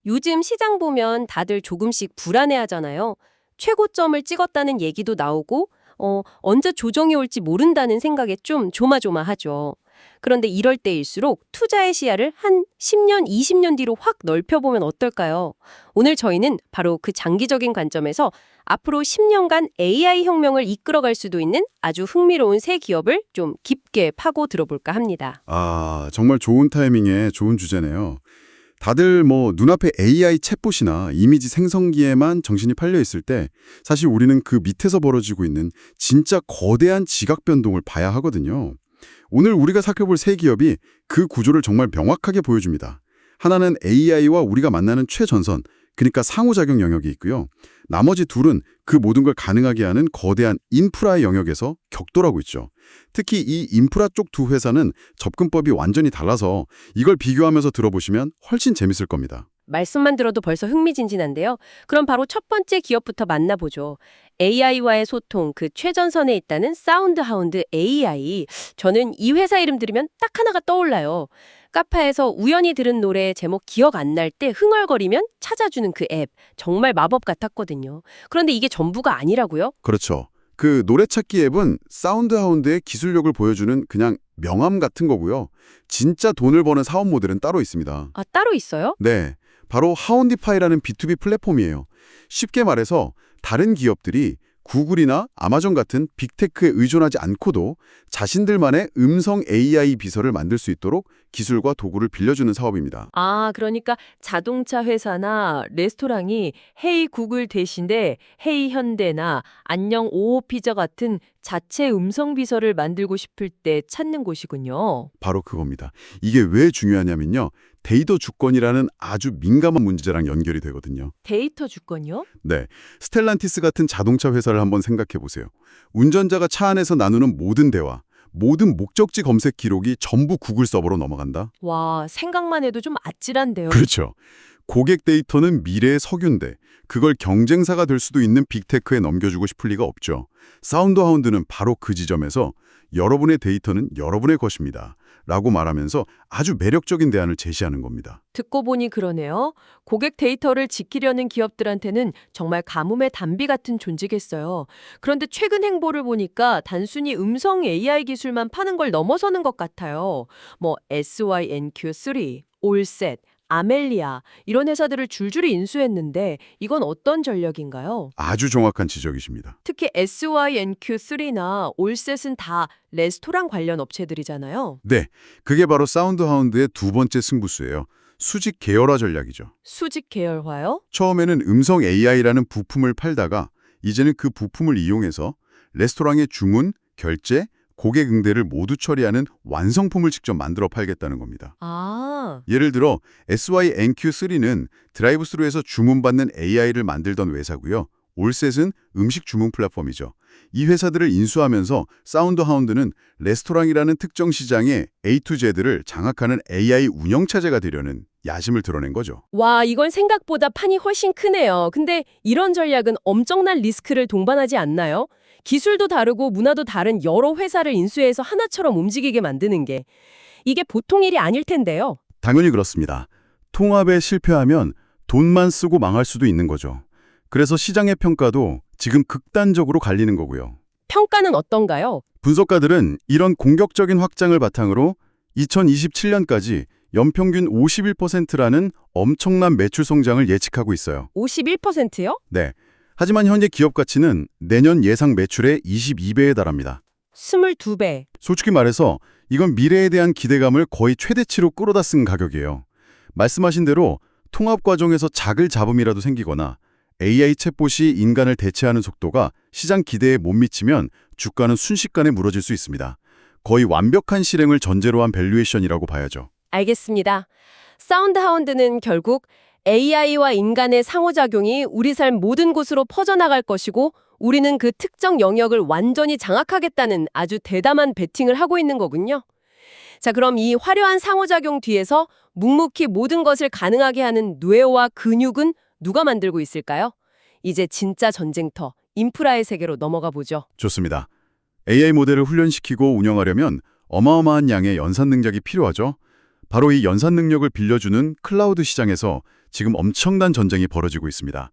요즘 시장 보면 다들 조금씩 불안해하잖아요. 최고점을 찍었다는 얘기도 나오고, 언제 조정이 올지 모른다는 생각에 좀 조마조마하죠. 그런데 이럴 때일수록 투자의 시야를 한 10년, 20년 뒤로 확 넓혀보면 어떨까요? 오늘 저희는 바로 그 장기적인 관점에서 앞으로 10년간 AI 혁명을 이끌어갈 수도 있는 아주 흥미로운 새 기업을 좀 깊게 파고 들어볼까 합니다. 아, 정말 좋은 타이밍에 좋은 주제네요. 다들 뭐 눈앞에 AI 챗봇이나 이미지 생성기에만 정신이 팔려 있을 때 사실 우리는 그 밑에서 벌어지고 있는 진짜 거대한 지각 변동을 봐야 하거든요. 오늘 우리가 살펴볼 세 기업이 그 구조를 정말 명확하게 보여줍니다. 하나는 AI와 우리가 만나는 최전선, 그러니까 상호작용 영역이 있고요. 나머지 둘은 그 모든 걸 가능하게 하는 거대한 인프라의 영역에서 격돌하고 있죠. 특히 이 인프라 쪽 두 회사는 접근법이 완전히 달라서 이걸 비교하면서 들어보시면 훨씬 재밌을 겁니다. 말씀만 들어도 벌써 흥미진진한데요. 그럼 바로 첫 번째 기업부터 만나보죠. AI와의 소통, 그 최전선에 있다는 사운드하운드 AI. 저는 이 회사 이름 들으면 딱 하나가 떠올라요. 카페에서 우연히 들은 노래 제목 기억 안 날 때 흥얼거리면 찾아주는 그 앱. 정말 마법 같았거든요. 그런데 이게 전부가 아니라고요? 그렇죠. 그 노래 찾기 앱은 사운드하운드의 기술력을 보여주는 그냥 명함 같은 거고요. 진짜 돈을 버는 사업 모델은 따로 있습니다. 아, 따로 있어요? 네, 바로 하운디파이라는 B2B 플랫폼이에요. 쉽게 말해서 다른 기업들이 구글이나 아마존 같은 빅테크에 의존하지 않고도 자신들만의 음성 AI 비서를 만들 수 있도록 기술과 도구를 빌려주는 사업입니다. 아, 그러니까 자동차 회사나 레스토랑이 헤이 구글 대신에 헤이 현대나 안녕 오호피자 같은 자체 음성 비서를 만들고 싶을 때 찾는 곳이군요. 바로 그겁니다. 이게 왜 중요하냐면요. 데이터 주권이라는 아주 민감한 문제랑 연결이 되거든요. 데이터 주권이요? 네, 스텔란티스 같은 자동차 회사를 한번 생각해 보세요. 운전자가 차 안에서 나누는 모든 대화, 모든 목적지 검색 기록이 전부 구글 서버로 넘어간다? 와, 생각만 해도 좀 아찔한데요. 그렇죠. 고객 데이터는 미래의 석유인데 그걸 경쟁사가 될 수도 있는 빅테크에 넘겨주고 싶을 리가 없죠. 사운드하운드는 바로 그 지점에서 여러분의 데이터는 여러분의 것입니다. 라고 말하면서 아주 매력적인 대안을 제시하는 겁니다. 듣고 보니 그러네요. 고객 데이터를 지키려는 기업들한테는 정말 가뭄의 단비 같은 존재겠어요. 그런데 최근 행보를 보니까 단순히 음성 AI 기술만 파는 걸 넘어서는 것 같아요. 뭐 SYNQ3, 올셋, 아멜리아 이런 회사들을 줄줄이 인수했는데 이건 어떤 전략인가요? 아주 정확한 지적이십니다. 특히 SYNQ3나 올셋은 다 레스토랑 관련 업체들이잖아요. 네, 그게 바로 사운드하운드의 두 번째 승부수예요. 수직 계열화 전략이죠. 수직 계열화요? 처음에는 음성 AI라는 부품을 팔다가 이제는 그 부품을 이용해서 레스토랑의 주문, 결제, 고객 응대를 모두 처리하는 완성품을 직접 만들어 팔겠다는 겁니다. 아, 예를 들어 SYNQ3는 드라이브스루에서 주문받는 AI를 만들던 회사고요. 올셋은 음식 주문 플랫폼이죠. 이 회사들을 인수하면서 사운드하운드는 레스토랑이라는 특정 시장의 A to Z를 장악하는 AI 운영체제가 되려는 야심을 드러낸 거죠. 와, 이건 생각보다 판이 훨씬 크네요. 근데 이런 전략은 엄청난 리스크를 동반하지 않나요? 기술도 다르고 문화도 다른 여러 회사를 인수해서 하나처럼 움직이게 만드는 게 이게 보통 일이 아닐 텐데요. 당연히 그렇습니다. 통합에 실패하면 돈만 쓰고 망할 수도 있는 거죠. 그래서 시장의 평가도 지금 극단적으로 갈리는 거고요. 평가는 어떤가요? 분석가들은 이런 공격적인 확장을 바탕으로 2027년까지 연평균 51%라는 엄청난 매출 성장을 예측하고 있어요. 51%요? 네. 하지만 현재 기업 가치는 내년 예상 매출의 22배에 달합니다. 22배. 솔직히 말해서 이건 미래에 대한 기대감을 거의 최대치로 끌어다 쓴 가격이에요. 말씀하신 대로 통합 과정에서 작을 잡음이라도 생기거나 AI 챗봇이 인간을 대체하는 속도가 시장 기대에 못 미치면 주가는 순식간에 무너질 수 있습니다. 거의 완벽한 실행을 전제로 한 밸류에이션이라고 봐야죠. 알겠습니다. 사운드하운드는 결국 AI와 인간의 상호작용이 우리 삶 모든 곳으로 퍼져나갈 것이고 우리는 그 특정 영역을 완전히 장악하겠다는 아주 대담한 베팅을 하고 있는 거군요. 자, 그럼 이 화려한 상호작용 뒤에서 묵묵히 모든 것을 가능하게 하는 뇌와 근육은 누가 만들고 있을까요? 이제 진짜 전쟁터, 인프라의 세계로 넘어가 보죠. 좋습니다. AI 모델을 훈련시키고 운영하려면 어마어마한 양의 연산 능력이 필요하죠. 바로 이 연산 능력을 빌려주는 클라우드 시장에서 지금 엄청난 전쟁이 벌어지고 있습니다.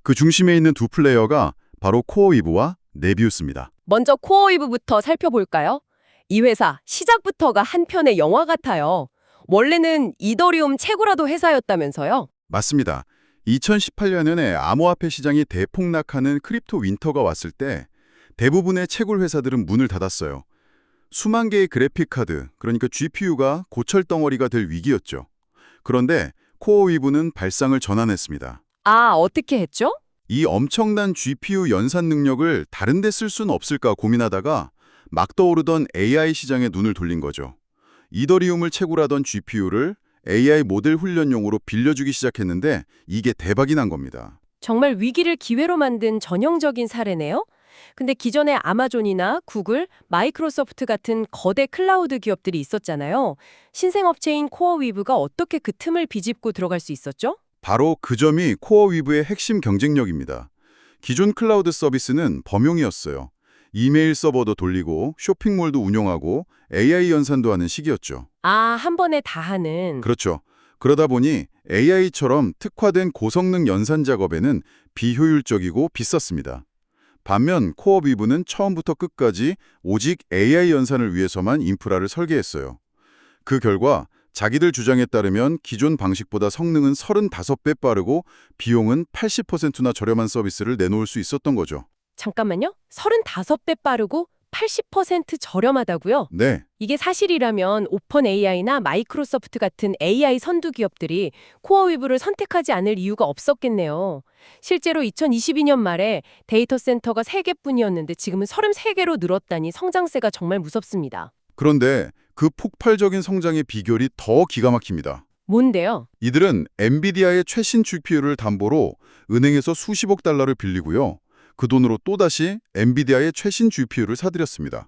그 중심에 있는 두 플레이어가 바로 코어위브와 네비우스입니다. 먼저 코어위브부터 살펴볼까요? 이 회사 시작부터가 한 편의 영화 같아요. 원래는 이더리움 채굴하던 회사였다면서요? 맞습니다. 2018년에 암호화폐 시장이 대폭락하는 크립토 윈터가 왔을 때 대부분의 채굴 회사들은 문을 닫았어요. 수만 개의 그래픽카드, 그러니까 GPU가 고철 덩어리가 될 위기였죠. 그런데 코어위브는 발상을 전환했습니다. 아, 어떻게 했죠? 이 엄청난 GPU 연산 능력을 다른 데 쓸 수는 없을까 고민하다가 막 떠오르던 AI 시장에 눈을 돌린 거죠. 이더리움을 채굴하던 GPU를 AI 모델 훈련용으로 빌려주기 시작했는데 이게 대박이 난 겁니다. 정말 위기를 기회로 만든 전형적인 사례네요. 근데 기존에 아마존이나 구글, 마이크로소프트 같은 거대 클라우드 기업들이 있었잖아요. 신생업체인 코어위브가 어떻게 그 틈을 비집고 들어갈 수 있었죠? 바로 그 점이 코어위브의 핵심 경쟁력입니다. 기존 클라우드 서비스는 범용이었어요. 이메일 서버도 돌리고 쇼핑몰도 운영하고 AI 연산도 하는 시기였죠. 아, 한 번에 다 하는. 그렇죠. 그러다 보니 AI처럼 특화된 고성능 연산 작업에는 비효율적이고 비쌌습니다. 반면 코어위브는 처음부터 끝까지 오직 AI 연산을 위해서만 인프라를 설계했어요. 그 결과 자기들 주장에 따르면 기존 방식보다 성능은 35배 빠르고 비용은 80%나 저렴한 서비스를 내놓을 수 있었던 거죠. 잠깐만요. 35배 빠르고 80% 저렴하다고요? 네, 이게 사실이라면 오픈 AI나 마이크로소프트 같은 AI 선두 기업들이 코어위브를 선택하지 않을 이유가 없었겠네요. 실제로 2022년 말에 데이터 센터가 3개뿐이었는데 지금은 33개로 늘었다니 성장세가 정말 무섭습니다. 그런데 그 폭발적인 성장의 비결이 더 기가 막힙니다. 뭔데요? 이들은 엔비디아의 최신 GPU를 담보로 은행에서 수십억 달러를 빌리고요. 그 돈으로 또다시 엔비디아의 최신 GPU를 사들였습니다.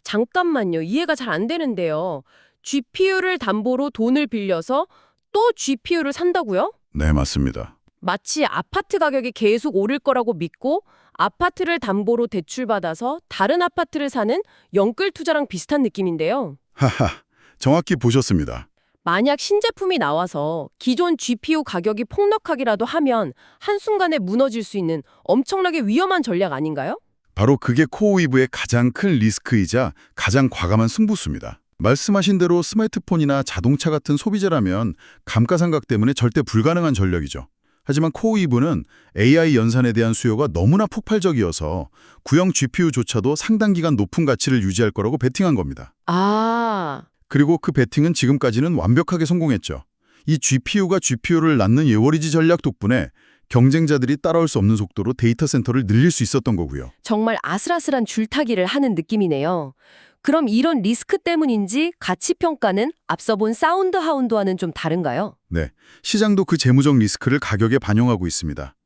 잠깐만요. 이해가 잘 안 되는데요. GPU를 담보로 돈을 빌려서 또 GPU를 산다고요? 네, 맞습니다. 마치 아파트 가격이 계속 오를 거라고 믿고 아파트를 담보로 대출받아서 다른 아파트를 사는 영끌 투자랑 비슷한 느낌인데요. 하하, 정확히 보셨습니다. 만약 신제품이 나와서 기존 GPU 가격이 폭락하기라도 하면 한순간에 무너질 수 있는 엄청나게 위험한 전략 아닌가요? 바로 그게 코어위브의 가장 큰 리스크이자 가장 과감한 승부수입니다. 말씀하신 대로 스마트폰이나 자동차 같은 소비재라면 감가상각 때문에 절대 불가능한 전략이죠. 하지만 코어위브는 AI 연산에 대한 수요가 너무나 폭발적이어서 구형 GPU조차도 상당 기간 높은 가치를 유지할 거라고 베팅한 겁니다. 아, 그리고 그 베팅은 지금까지는 완벽하게 성공했죠. 이 GPU가 GPU를 낳는 예월이지 전략 덕분에 경쟁자들이 따라올 수 없는 속도로 데이터 센터를 늘릴 수 있었던 거고요. 정말 아슬아슬한 줄타기를 하는 느낌이네요. 그럼 이런 리스크 때문인지 가치 평가는 앞서 본 사운드 하운드와는 좀 다른가요? 네, 시장도 그 재무적 리스크를 가격에 반영하고 있습니다.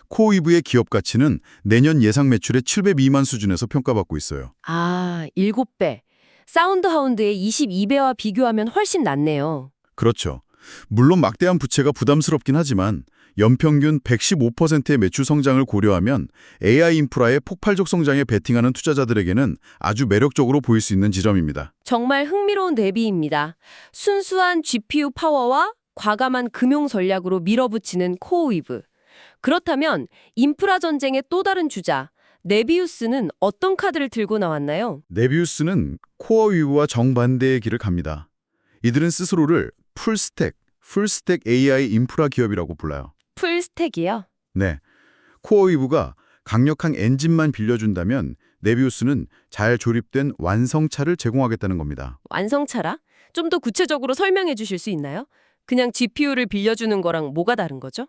코어위브의 기업 가치는 내년 예상 매출의 7배 미만 수준에서 평가받고 있어요. 아, 7배. 사운드 하운드의 22배와 비교하면 훨씬 낫네요. 그렇죠. 물론 막대한 부채가 부담스럽긴 하지만 연평균 115%의 매출 성장을 고려하면 AI 인프라의 폭발적 성장에 베팅하는 투자자들에게는 아주 매력적으로 보일 수 있는 지점입니다. 정말 흥미로운 대비입니다. 순수한 GPU 파워와 과감한 금융 전략으로 밀어붙이는 코어위브. 그렇다면 인프라 전쟁의 또 다른 주자, 네비우스는 어떤 카드를 들고 나왔나요? 네비우스는 코어위브와 정반대의 길을 갑니다. 이들은 스스로를 풀스택 AI 인프라 기업이라고 불러요. 풀스택이요? 네, 코어위브가 강력한 엔진만 빌려준다면 네비우스는 잘 조립된 완성차를 제공하겠다는 겁니다. 완성차라? 좀 더 구체적으로 설명해 주실 수 있나요? 그냥 GPU를 빌려주는 거랑 뭐가 다른 거죠?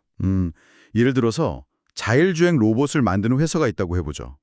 예를 들어서 자율주행 로봇을 만드는 회사가 있다고 해보죠.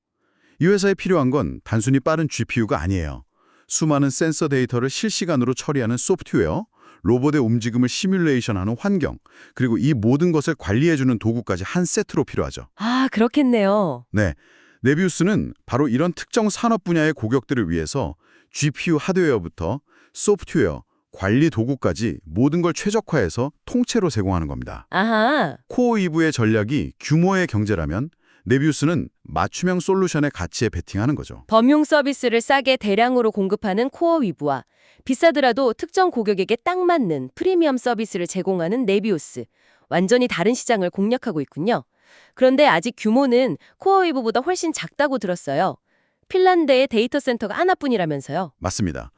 이 회사에 필요한 건 단순히 빠른 GPU가 아니에요. 수많은 센서 데이터를 실시간으로 처리하는 소프트웨어, 로봇의 움직임을 시뮬레이션하는 환경, 그리고 이 모든 것을 관리해주는 도구까지 한 세트로 필요하죠. 아, 그렇겠네요. 네, 네비우스는 바로 이런 특정 산업 분야의 고객들을 위해서 GPU 하드웨어부터 소프트웨어, 관리 도구까지 모든 걸 최적화해서 통째로 제공하는 겁니다. 아하. 코어위브의 전략이 규모의 경제라면 네비우스는 맞춤형 솔루션의 가치에 베팅하는 거죠. 범용 서비스를 싸게 대량으로 공급하는 코어 위브와 비싸더라도 특정 고객에게 딱 맞는 프리미엄 서비스를 제공하는 네비우스. 완전히 다른 시장을 공략하고 있군요. 그런데 아직 규모는 코어 위브보다 훨씬 작다고 들었어요. 핀란드의 데이터 센터가 하나뿐이라면서요. 맞습니다.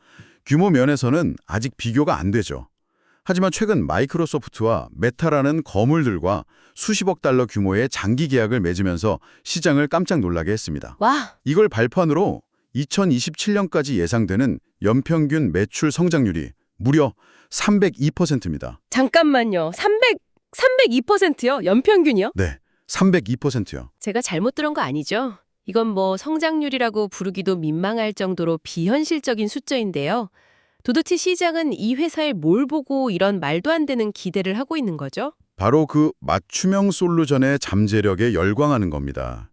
규모 면에서는 아직 비교가 안 되죠. 하지만 최근 마이크로소프트와 메타라는 거물들과 수십억 달러 규모의 장기 계약을 맺으면서 시장을 깜짝 놀라게 했습니다. 와, 이걸 발판으로 2027년까지 예상되는 연평균 매출 성장률이 무려 302%입니다. 잠깐만요. 302%요? 연평균이요? 네, 302%요. 제가 잘못 들은 거 아니죠? 이건 뭐 성장률이라고 부르기도 민망할 정도로 비현실적인 숫자인데요. 도대체 시장은 이 회사에 뭘 보고 이런 말도 안 되는 기대를 하고 있는 거죠? 바로 그 맞춤형 솔루션의 잠재력에 열광하는 겁니다.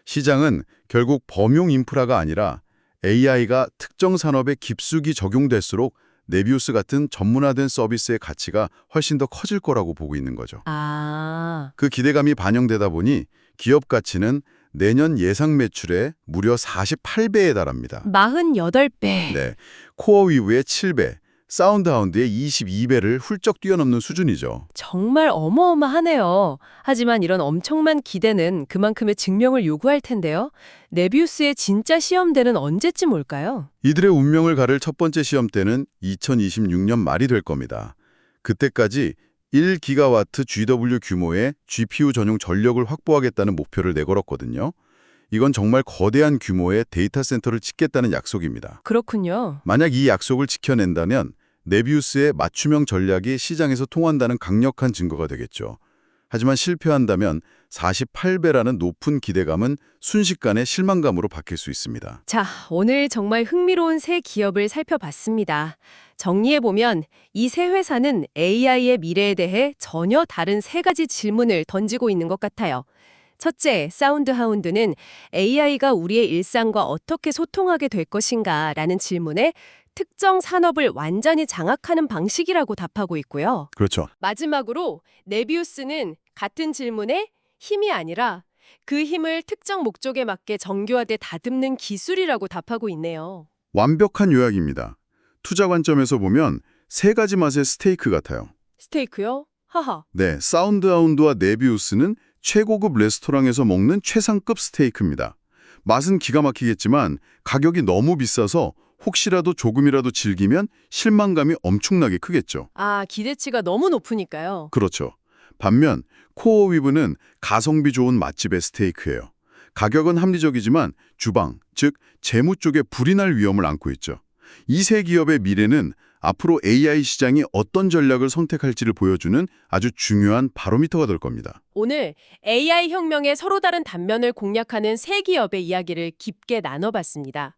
시장은 결국 범용 인프라가 아니라 AI가 특정 산업에 깊숙이 적용될수록 네비우스 같은 전문화된 서비스의 가치가 훨씬 더 커질 거라고 보고 있는 거죠. 아, 그 기대감이 반영되다 보니 기업 가치는 내년 예상 매출의 무려 48배에 달합니다. 48배. 네, 코어위브의 7배, 사운드하운드의 22배를 훌쩍 뛰어넘는 수준이죠. 정말 어마어마하네요. 하지만 이런 엄청난 기대는 그만큼의 증명을 요구할 텐데요. 네비우스의 진짜 시험대는 언제쯤 올까요? 이들의 운명을 가를 첫 번째 시험대는 2026년 말이 될 겁니다. 그때까지 1기가와트 GW 규모의 GPU 전용 전력을 확보하겠다는 목표를 내걸었거든요. 이건 정말 거대한 규모의 데이터 센터를 짓겠다는 약속입니다. 그렇군요. 만약 이 약속을 지켜낸다면 네비우스의 맞춤형 전략이 시장에서 통한다는 강력한 증거가 되겠죠. 하지만 실패한다면 48배라는 높은 기대감은 순식간에 실망감으로 바뀔 수 있습니다. 자, 오늘 정말 흥미로운 새 기업을 살펴봤습니다. 정리해보면 이 세 회사는 AI의 미래에 대해 전혀 다른 세 가지 질문을 던지고 있는 것 같아요. 첫째, 사운드하운드는 AI가 우리의 일상과 어떻게 소통하게 될 것인가 라는 질문에 특정 산업을 완전히 장악하는 방식이라고 답하고 있고요. 그렇죠. 마지막으로 네비우스는 같은 질문에 힘이 아니라 그 힘을 특정 목적에 맞게 정교하게 다듬는 기술이라고 답하고 있네요. 완벽한 요약입니다. 투자 관점에서 보면 세 가지 맛의 스테이크 같아요. 스테이크요? 하하. 네, 사운드하운드와 네비우스는 최고급 레스토랑에서 먹는 최상급 스테이크입니다. 맛은 기가 막히겠지만 가격이 너무 비싸서 혹시라도 조금이라도 즐기면 실망감이 엄청나게 크겠죠. 아, 기대치가 너무 높으니까요. 그렇죠. 반면 코어위브는 가성비 좋은 맛집의 스테이크예요. 가격은 합리적이지만 주방, 즉 재무 쪽에 불이 날 위험을 안고 있죠. 이 세 기업의 미래는 앞으로 AI 시장이 어떤 전략을 선택할지를 보여주는 아주 중요한 바로미터가 될 겁니다. 오늘 AI 혁명의 서로 다른 단면을 공략하는 세 기업의 이야기를 깊게 나눠봤습니다.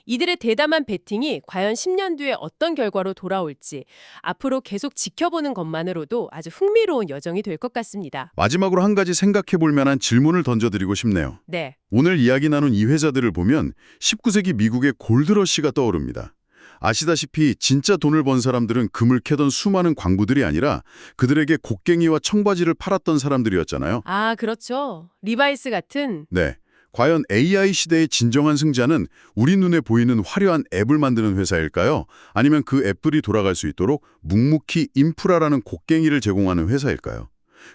이들의 대담한 베팅이 과연 10년 뒤에 어떤 결과로 돌아올지 앞으로 계속 지켜보는 것만으로도 아주 흥미로운 여정이 될 것 같습니다. 마지막으로 한 가지 생각해 볼 만한 질문을 던져드리고 싶네요. 네. 오늘 이야기 나눈 이 회사들을 보면 19세기 미국의 골드러시가 떠오릅니다. 아시다시피 진짜 돈을 번 사람들은 금을 캐던 수많은 광부들이 아니라 그들에게 곡괭이와 청바지를 팔았던 사람들이었잖아요. 아, 그렇죠. 리바이스 같은. 네. 과연 AI 시대의 진정한 승자는 우리 눈에 보이는 화려한 앱을 만드는 회사일까요? 아니면 그 앱들이 돌아갈 수 있도록 묵묵히 인프라라는 곡괭이를 제공하는 회사일까요?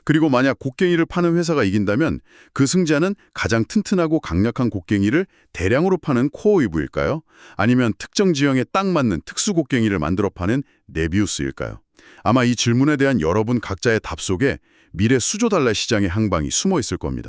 그리고 만약 곡괭이를 파는 회사가 이긴다면 그 승자는 가장 튼튼하고 강력한 곡괭이를 대량으로 파는 코어위브일까요? 아니면 특정 지형에 딱 맞는 특수 곡괭이를 만들어 파는 네비우스일까요? 아마 이 질문에 대한 여러분 각자의 답 속에 미래 수조달러 시장의 항방이 숨어 있을 겁니다.